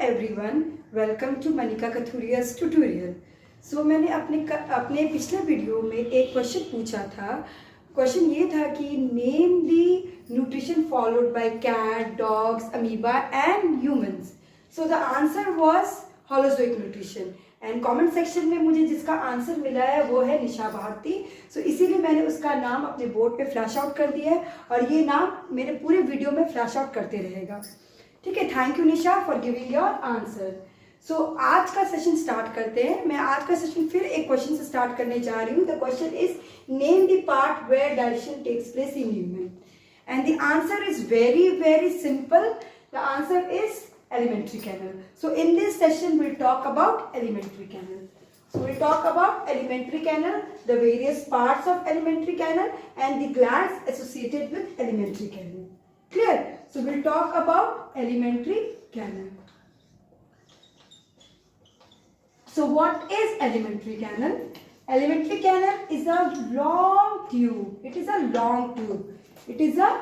Everyone, welcome to Manika Kathuria's tutorial. So मैंने अपने पिछले वीडियो में एक क्वेश्चन पूछा था। क्वेश्चन ये था कि name the nutrition followed by cat, dogs, amoeba and humans. So the answer was holozoic nutrition and comment section में मुझे जिसका आंसर मिला है वो है निशा भारती। सो इसीलिए मैंने उसका नाम अपने बोर्ड पे फ्लैश आउट कर दिया है और ये नाम मेरे पूरे वीडियो में फ्लैश आउट करते रहेगा। ठीक है, thank you Nisha for giving your answer. So आज का सेशन स्टार्ट करते हैं। मैं आज का सेशन फिर एक क्वेश्चन से स्टार्ट करने जा रही हूँ। The question is name the part where digestion takes place in human and the answer is very simple. The answer is alimentary canal. So in this session we'll talk about alimentary canal. So we'll talk about alimentary canal, the various parts of alimentary canal and the glands associated with alimentary canal. Clear? So we'll talk about alimentary canal. So what is alimentary canal? Alimentary canal is a long tube. It is a long tube. It is a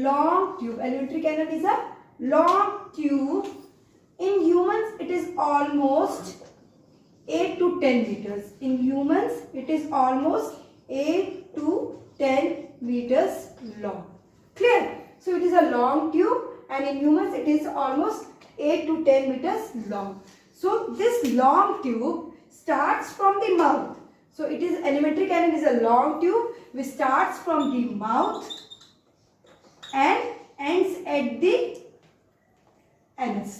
long tube. Alimentary canal is a long tube. In humans it is almost 8 to 10 meters. In humans it is almost 8 to 10 meters long. Clear? So it is a long tube and in humans it is almost 8 to 10 meters long. So this long tube starts from the mouth. So it is alimentary canal is a long tube which starts from the mouth and ends at the anus.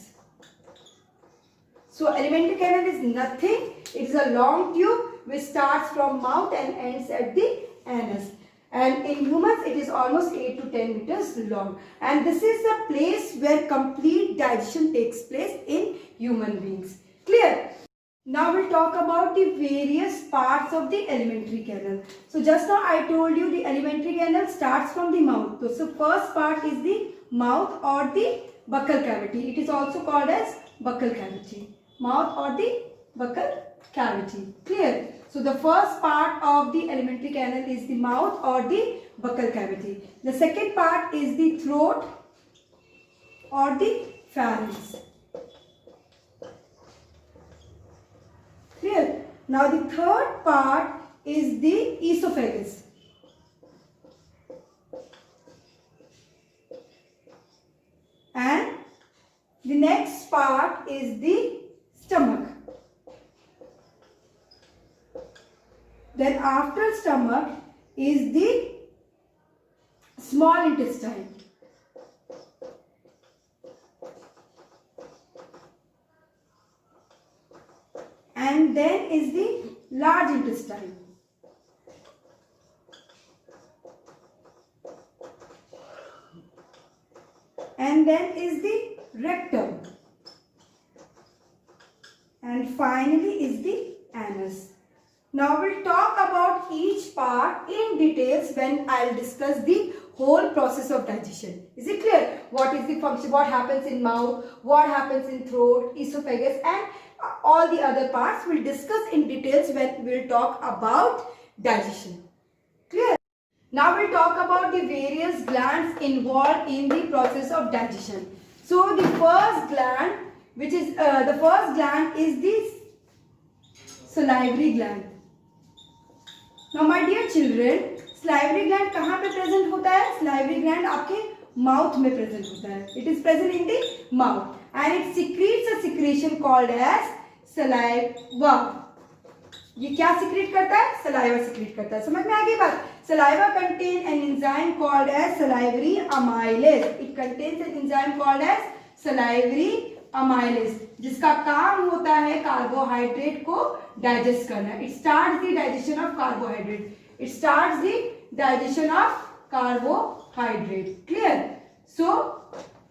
So alimentary canal is nothing. It is a long tube which starts from mouth and ends at the anus. And in humans it is almost 8 to 10 meters long. And this is the place where complete digestion takes place in human beings. Clear? Now we'll talk about the various parts of the alimentary canal. So just now I told you the alimentary canal starts from the mouth. So first part is the mouth or the buccal cavity. It is also called as buccal cavity. Mouth or the buccal cavity. Clear? So the first part of the alimentary canal is the mouth or the buccal cavity. The second part is the throat or the pharynx. Clear? Now the third part is the esophagus. And the next part is the stomach. Then after stomach is the small intestine. And then is the large intestine. And then is the rectum. And finally is the anus. Now we'll talk about each part in details when I'll discuss the whole process of digestion. Is it clear? What is the function? What happens in mouth? What happens in throat, esophagus and all the other parts we'll discuss in details when we'll talk about digestion. Clear? Now we'll talk about the various glands involved in the process of digestion. So the first gland, which is the salivary gland. Now my dear children, salivary gland कहाँ पे present होता है? Salivary gland आपके mouth में present होता है. It is present in the mouth and it secretes a secretion called as saliva. ये क्या secrete करता है? Saliva secrete करता है. समझ में आ गई बात? Saliva contains an enzyme called as salivary amylase. It contains an enzyme called as salivary amylase, जिसका काम होता है कार्बोहाइड्रेट को डाइजेस्ट करना. It starts the digestion of carbohydrate. It starts the digestion of carbohydrate. Clear? So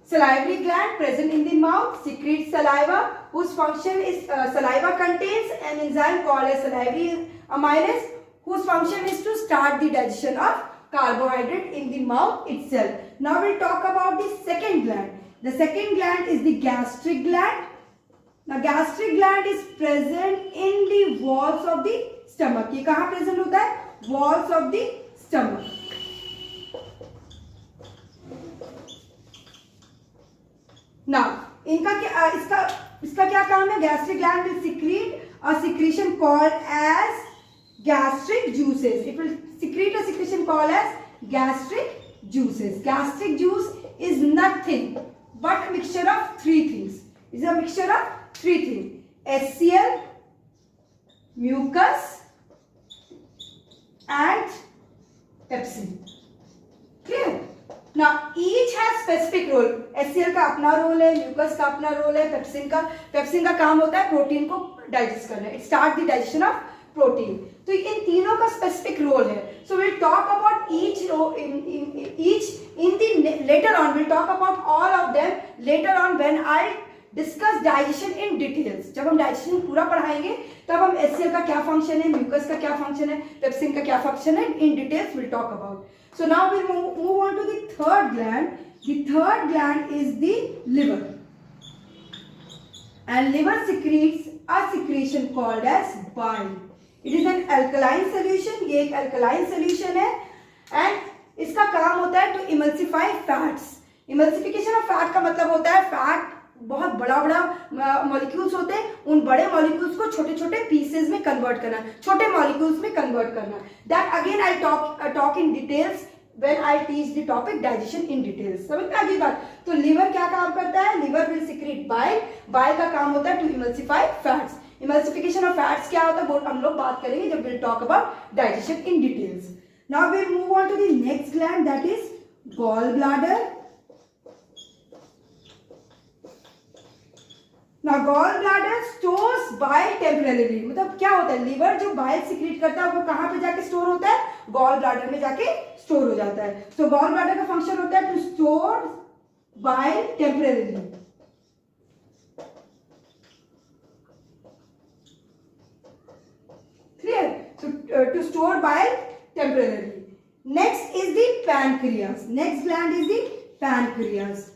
salivary gland present in the mouth secretes saliva whose function is saliva contains an enzyme called as salivary amylase whose function is to start the digestion of carbohydrate in the mouth itself. Now we'll talk about the second gland. The second gland is the gastric gland. Now gastric gland is present in the walls of the stomach. ये कहाँ present होता है? Walls of the stomach. Now इनका क्या इसका क्या काम है? Gastric gland will secrete a secretion called as gastric juices. It will secrete a secretion called as gastric juices. Gastric juice is nothing but a mixture of three things. It's a mixture of three things: HCl, mucus, and pepsin. Clear? Now each has specific role. HCl का अपना role है, mucus का अपना role है, pepsin का काम होता है प्रोटीन को डाइजेस्ट करना. It start the digestion of protein. तो इन तीनों का स्पेसिफिक रोल है. So will talk about each in the later on. Will talk about all of them later on when I discuss digestion in details. जब हम digestion पूरा पढ़ाएंगे तब हम HCl का क्या फंक्शन है, म्यूकस का क्या फंक्शन है, पेप्सिन का क्या फंक्शन है, in details will talk about. So now will move on to the third gland. The third gland is the liver. And liver secretes a secretion called as bile. It is an alkaline solution. ये एक alkaline solution है and इसका काम होता है to emulsify fats. Emulsification of fat का मतलब होता है फैट बहुत बड़ा मॉलिक्यूल्स होते हैं, उन बड़े मॉलिक्यूल्स को छोटे छोटे पीसेस में कन्वर्ट करना, छोटे मॉलिक्यूल्स में कन्वर्ट करना. That again I talk in details when I teach the topic digestion in details. समझ में आ गई बात? तो लिवर क्या काम करता है? Liver will secrete bile. Bile का काम होता है to emulsify fats. Emulsification of fats क्या होता है वो हम लोग बात करेंगे जब will talk about digestion in details. Now will move on to the next gland, that is gall bladder. Now gallbladder stores bile temporarily. मतलब क्या होता है? लिवर जो बाइल सिक्रीट करता है वो कहाँ पे जाके स्टोर होता है? गॉल ब्लैडर में जाके स्टोर हो जाता है. सो गॉल ब्लैडर का फंक्शन होता है to store bile temporarily. Clear? So to store bile temporarily. Next is the pancreas. Next gland is the pancreas.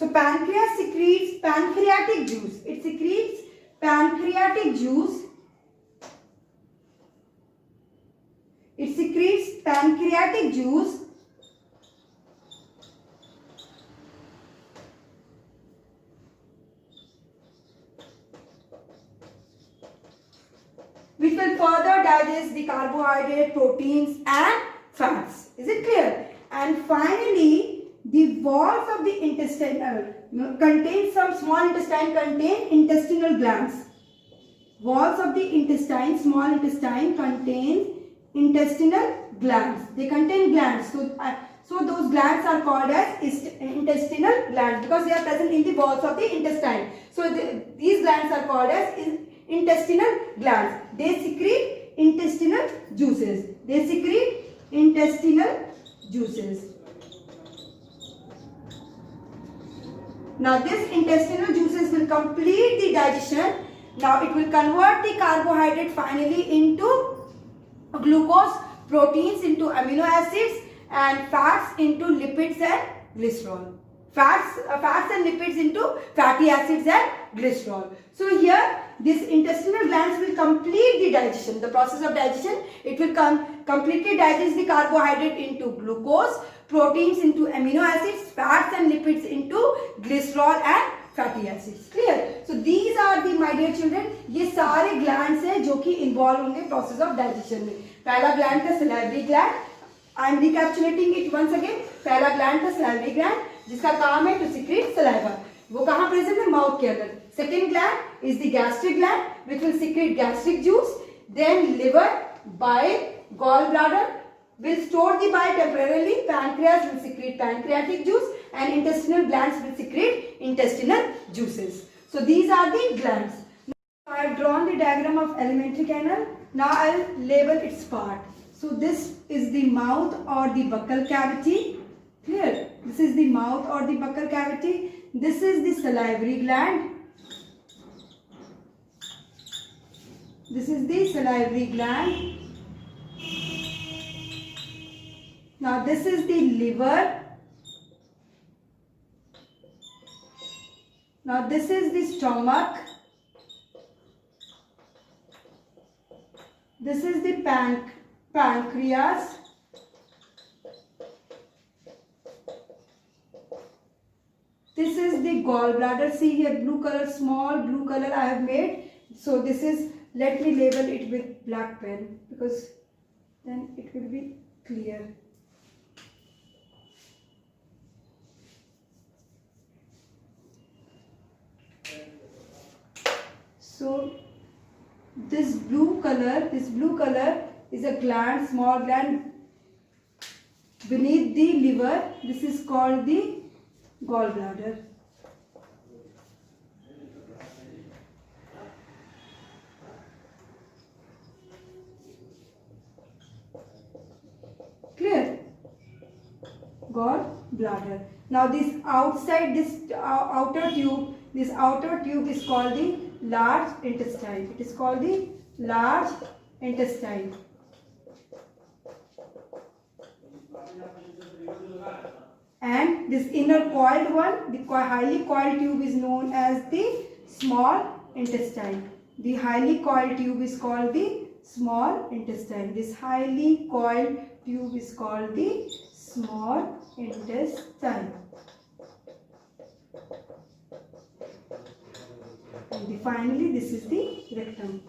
So pancreas secretes pancreatic juice. It secretes pancreatic juice. It secretes pancreatic juice which will further digest the carbohydrate, proteins and fats. Is it clear? And finally the walls of the intestine contain some small intestine contain intestinal glands. Walls of the intestine, small intestine contains intestinal glands. They contain glands. So those glands are called as intestinal glands because they are present in the walls of the intestine. So these glands are called as intestinal glands. They secrete intestinal juices. They secrete intestinal juices. Now this intestinal juices will complete the digestion. Now it will convert the carbohydrate finally into glucose, proteins into amino acids and fats into lipids and glycerol. Fats and lipids into fatty acids and glycerol. So here this intestinal glands will complete the digestion. The process of digestion, it will completely digest the carbohydrate into glucose, proteins into amino acids, fats and lipids into glycerol and fatty acids. Clear? So these are the, my dear children, ये सारे glands हैं जो कि involve होंगे process of digestion में. पहला gland था salivary gland. I am recapitulating it once again. पहला gland था salivary gland जिसका काम है to secrete saliva. वो कहाँ present है? Mouth के अंदर. Second gland is the gastric gland which will secrete gastric juice. Then liver, bile, gallbladder will store the bile temporarily. Pancreas will secrete pancreatic juice and intestinal glands will secrete intestinal juices. So these are the glands. Now I have drawn the diagram of alimentary canal. Now I will label its part. So this is the mouth or the buccal cavity. Clear? This is the mouth or the buccal cavity. This is the salivary gland. This is the salivary gland. Now this is the liver. Now this is the stomach. This is the pancreas. the gallbladder. See here, blue color, small blue color I have made. So this is, let me label it with black pen because then it will be clear. So this blue color is a gland, small gland beneath the liver. This is called the gallbladder. Clear? Gallbladder. Now this outside, this outer tube is called the large intestine. It is called the large intestine. And this inner coiled one, the highly coiled tube is known as the small intestine. The highly coiled tube is called the small intestine. This highly coiled tube is called the small intestine. And finally, this is the rectum.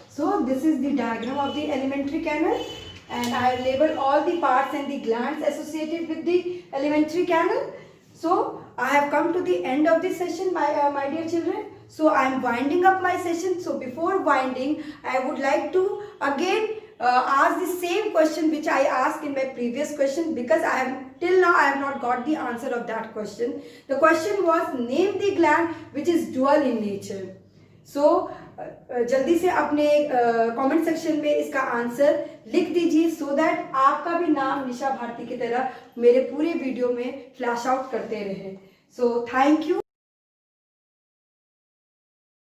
So this is the diagram of the alimentary canal, and I have labeled all the parts and the glands associated with the alimentary canal. So I have come to the end of this session, my dear children. So I am winding up my session. So before winding, I would like to again ask the same question which I asked in my previous question, because till now I have not got the answer of that question. The question was, name the gland which is dual in nature. So जल्दी से अपने comment section में इसका answer लिख दीजिए, so that आपका भी नाम निशा भारती की तरह मेरे पूरे वीडियो में फ्लैश आउट करते रहे. So thank you.